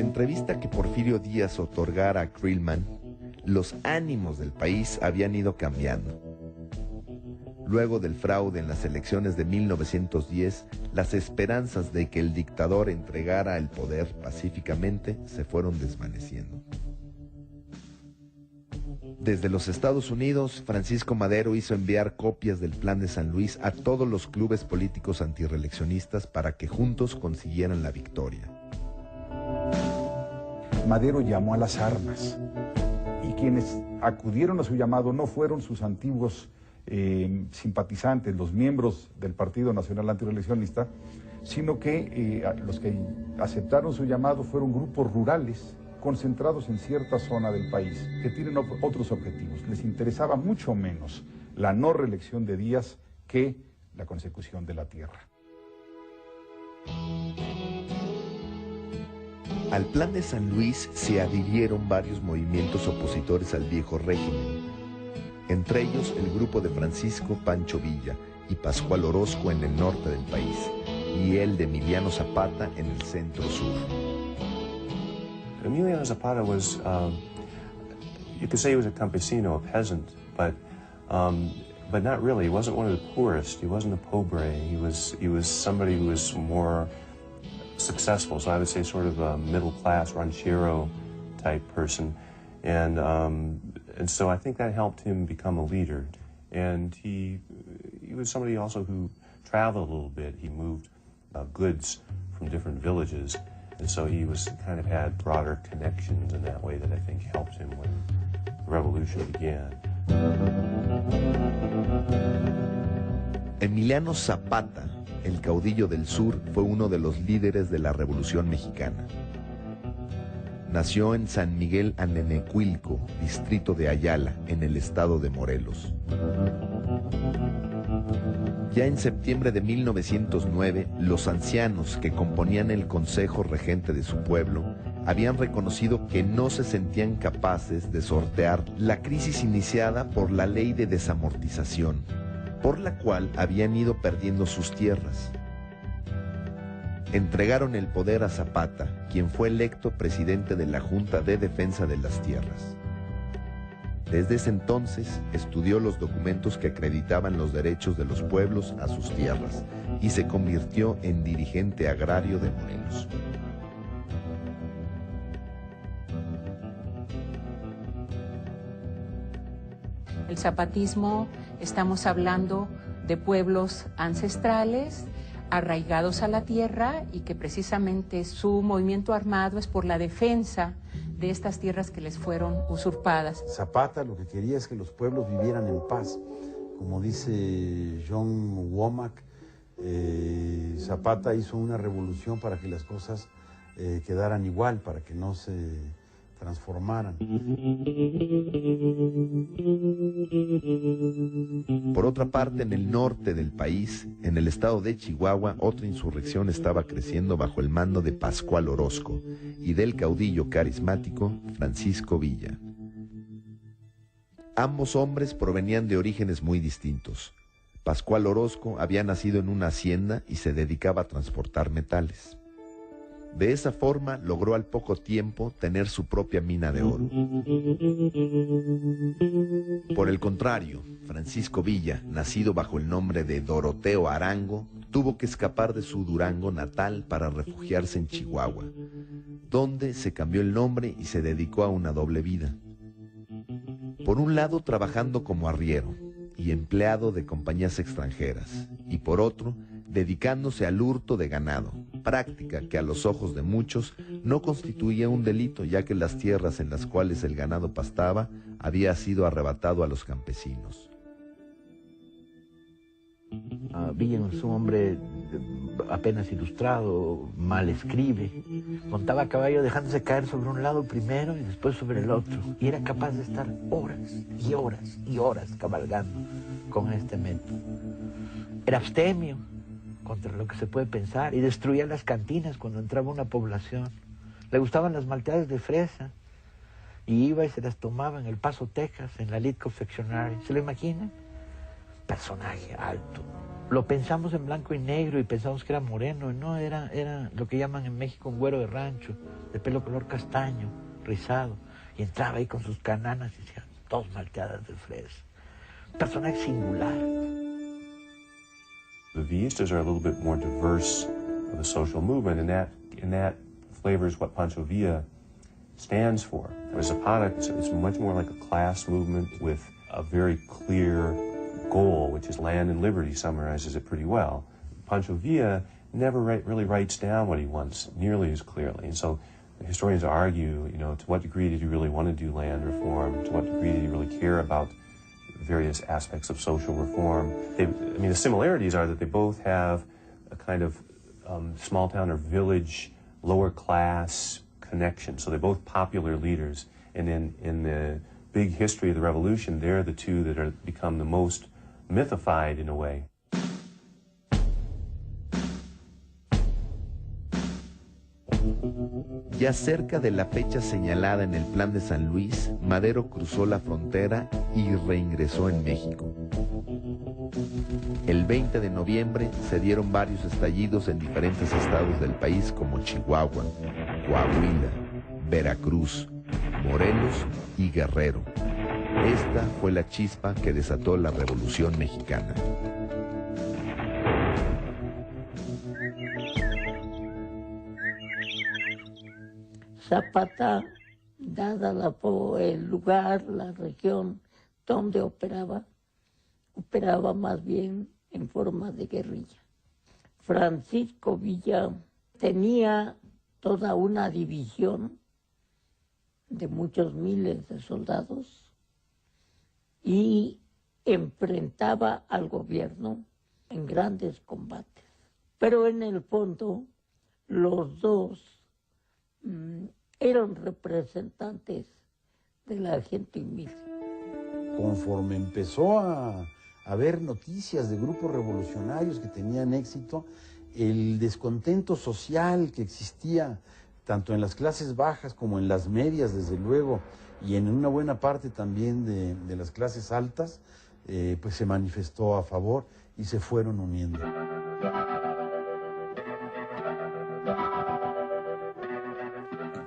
entrevista que Porfirio Díaz otorgara a Creelman, los ánimos del país habían ido cambiando. Luego del fraude en las elecciones de 1910, las esperanzas de que el dictador entregara el poder pacíficamente se fueron desvaneciendo. Desde los Estados Unidos, Francisco Madero hizo enviar copias del Plan de San Luis a todos los clubes políticos antirreeleccionistas para que juntos consiguieran la victoria. Madero llamó a las armas y quienes acudieron a su llamado no fueron sus antiguos simpatizantes, los miembros del Partido Nacional Antirreeleccionista, sino que los que aceptaron su llamado fueron grupos rurales concentrados en cierta zona del país, que tienen otros objetivos. Les interesaba mucho menos la no reelección de Díaz que la consecución de la tierra. Al Plan de San Luis se adhirieron varios movimientos opositores al viejo régimen, entre ellos el grupo de Francisco Pancho Villa y Pascual Orozco en el norte del país, y el de Emiliano Zapata en el centro-sur. Emiliano Zapata was, you could say he was a campesino, a peasant, but not really. He wasn't one of the poorest. He wasn't a pobre. He was somebody who was more successful. So I would say sort of a middle-class ranchero type person, and so I think that helped him become a leader. And he was somebody also who traveled a little bit. He moved goods from different villages. And so he kind of had broader connections in that way that I think helped him when the revolution began. Emiliano Zapata, el caudillo del sur, fue uno de los líderes de la Revolución Mexicana. Nació en San Miguel Anenecuilco, distrito de Ayala, en el estado de Morelos. Ya en septiembre de 1909, los ancianos que componían el consejo regente de su pueblo habían reconocido que no se sentían capaces de sortear la crisis iniciada por la ley de desamortización, por la cual habían ido perdiendo sus tierras. Entregaron el poder a Zapata, quien fue electo presidente de la Junta de Defensa de las Tierras. Desde ese entonces estudió los documentos que acreditaban los derechos de los pueblos a sus tierras y se convirtió en dirigente agrario de Morelos. El zapatismo, estamos hablando de pueblos ancestrales, arraigados a la tierra, y que precisamente su movimiento armado es por la defensa de estas tierras que les fueron usurpadas. Zapata lo que quería es que los pueblos vivieran en paz. Como dice John Womack, Zapata hizo una revolución para que las cosas quedaran igual, para que no se transformaran. Por otra parte, en el norte del país, en el estado de Chihuahua, otra insurrección estaba creciendo bajo el mando de Pascual Orozco y del caudillo carismático Francisco Villa. Ambos hombres provenían de orígenes muy distintos. Pascual Orozco había nacido en una hacienda y se dedicaba a transportar metales. De esa forma logró al poco tiempo tener su propia mina de oro. Por el contrario, Francisco Villa, nacido bajo el nombre de Doroteo Arango, tuvo que escapar de su Durango natal para refugiarse en Chihuahua, donde se cambió el nombre y se dedicó a una doble vida. Por un lado, trabajando como arriero y empleado de compañías extranjeras, y por otro, dedicándose al hurto de ganado, práctica que a los ojos de muchos no constituía un delito, ya que las tierras en las cuales el ganado pastaba había sido arrebatado a los campesinos. Villa es un hombre apenas ilustrado, mal escribe, montaba a caballo dejándose caer sobre un lado primero y después sobre el otro, y era capaz de estar horas y horas y horas cabalgando con este método. Era abstemio contra lo que se puede pensar y destruía las cantinas cuando entraba una población. Le gustaban las malteadas de fresa y iba y se las tomaba en El Paso, Texas, en la Elite Confectionery. ¿Se lo imaginan? Personaje alto, lo pensamos en blanco y negro y pensamos que era moreno, y no, era lo que llaman en México un güero de rancho, de pelo color castaño, rizado, y entraba ahí con sus cananas y decía, todos malteadas de fresa. Un personaje singular. The Villistas are a little bit more diverse of a social movement, and that flavors what Pancho Villa stands for. Whereas Zapata, it's much more like a class movement with a very clear goal, which is land and liberty, summarizes it pretty well. Pancho Villa never really writes down what he wants nearly as clearly, and so historians argue, you know, to what degree did he really want to do land reform? To what degree did he really care about various aspects of social reform? The similarities are that they both have a kind of small town or village, lower class connection. So they're both popular leaders. And in the big history of the revolution, they're the two that are become the most mythified in a way. Ya cerca de la fecha señalada en el Plan de San Luis, Madero cruzó la frontera y reingresó en México. El 20 de noviembre se dieron varios estallidos en diferentes estados del país como Chihuahua, Coahuila, Veracruz, Morelos y Guerrero. Esta fue la chispa que desató la Revolución Mexicana. Zapata, dada el lugar, la región donde operaba más bien en forma de guerrilla. Francisco Villa tenía toda una división de muchos miles de soldados y enfrentaba al gobierno en grandes combates. Pero en el fondo, los dos eran representantes de la gente humilde. Conforme empezó a haber noticias de grupos revolucionarios que tenían éxito, el descontento social que existía tanto en las clases bajas como en las medias, desde luego, y en una buena parte también de las clases altas, pues se manifestó a favor y se fueron uniendo.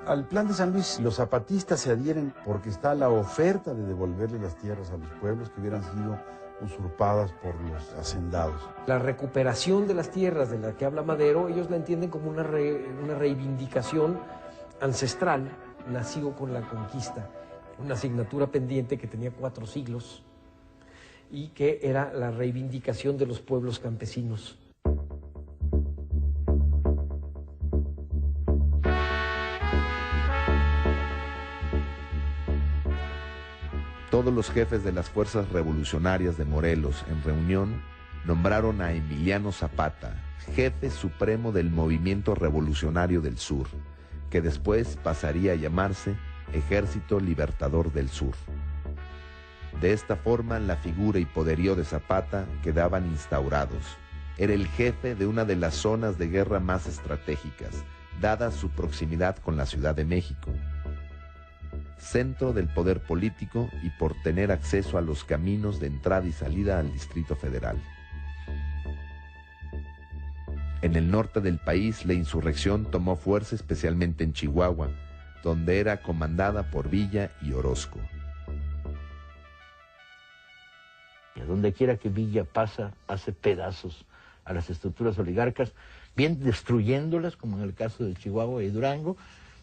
Al Plan de San Luis, los zapatistas se adhieren porque está la oferta de devolverle las tierras a los pueblos que hubieran sido usurpadas por los hacendados. La recuperación de las tierras de la que habla Madero, ellos la entienden como una reivindicación ancestral, nacido con la conquista, una asignatura pendiente que tenía 4 siglos y que era la reivindicación de los pueblos campesinos. Todos los jefes de las fuerzas revolucionarias de Morelos, en reunión, nombraron a Emiliano Zapata, jefe supremo del Movimiento Revolucionario del Sur, que después pasaría a llamarse Ejército Libertador del Sur. De esta forma, la figura y poderío de Zapata quedaban instaurados. Era el jefe de una de las zonas de guerra más estratégicas, dada su proximidad con la Ciudad de México, centro del poder político y por tener acceso a los caminos de entrada y salida al Distrito Federal. En el norte del país, la insurrección tomó fuerza especialmente en Chihuahua, donde era comandada por Villa y Orozco. Donde quiera que Villa pasa, hace pedazos a las estructuras oligarcas, bien destruyéndolas, como en el caso de Chihuahua y Durango,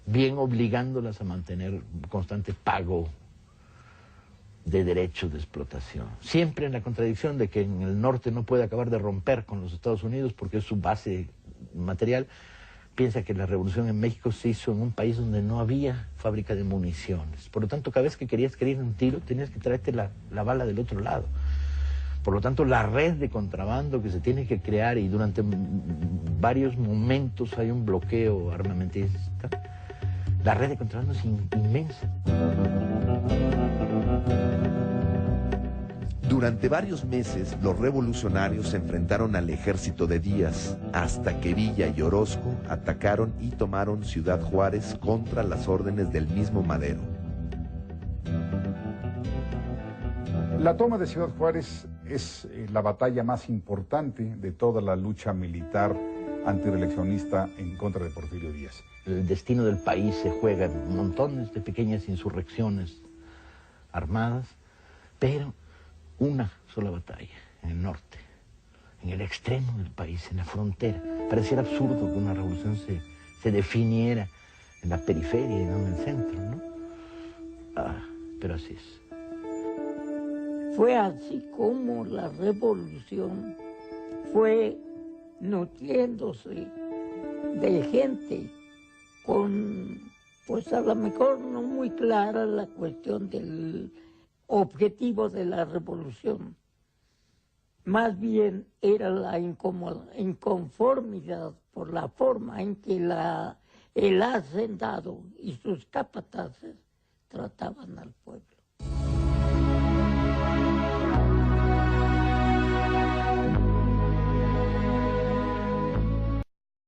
bien obligándolas a mantener un constante pago de derechos de explotación. Siempre en la contradicción de que en el norte no puede acabar de romper con los Estados Unidos porque es su base material. Piensa que la revolución en México se hizo en un país donde no había fábrica de municiones. Por lo tanto, cada vez que querías ir a un tiro, tenías que traerte la bala del otro lado. Por lo tanto, la red de contrabando que se tiene que crear, y durante varios momentos hay un bloqueo armamentista, la red de contrabando es inmensa. Durante varios meses, los revolucionarios se enfrentaron al ejército de Díaz, hasta que Villa y Orozco atacaron y tomaron Ciudad Juárez contra las órdenes del mismo Madero. La toma de Ciudad Juárez es la batalla más importante de toda la lucha militar antireeleccionista en contra de Porfirio Díaz. El destino del país se juega en montones de pequeñas insurrecciones armadas, pero una sola batalla en el norte, en el extremo del país, en la frontera. Pareciera absurdo que una revolución se definiera en la periferia y no en el centro, ¿no? Pero así es. Fue así como la revolución fue nutriéndose de gente con, pues a lo mejor no muy clara la cuestión del objetivo de la revolución. Más bien era la inconformidad por la forma en que el hacendado y sus capataces trataban al pueblo.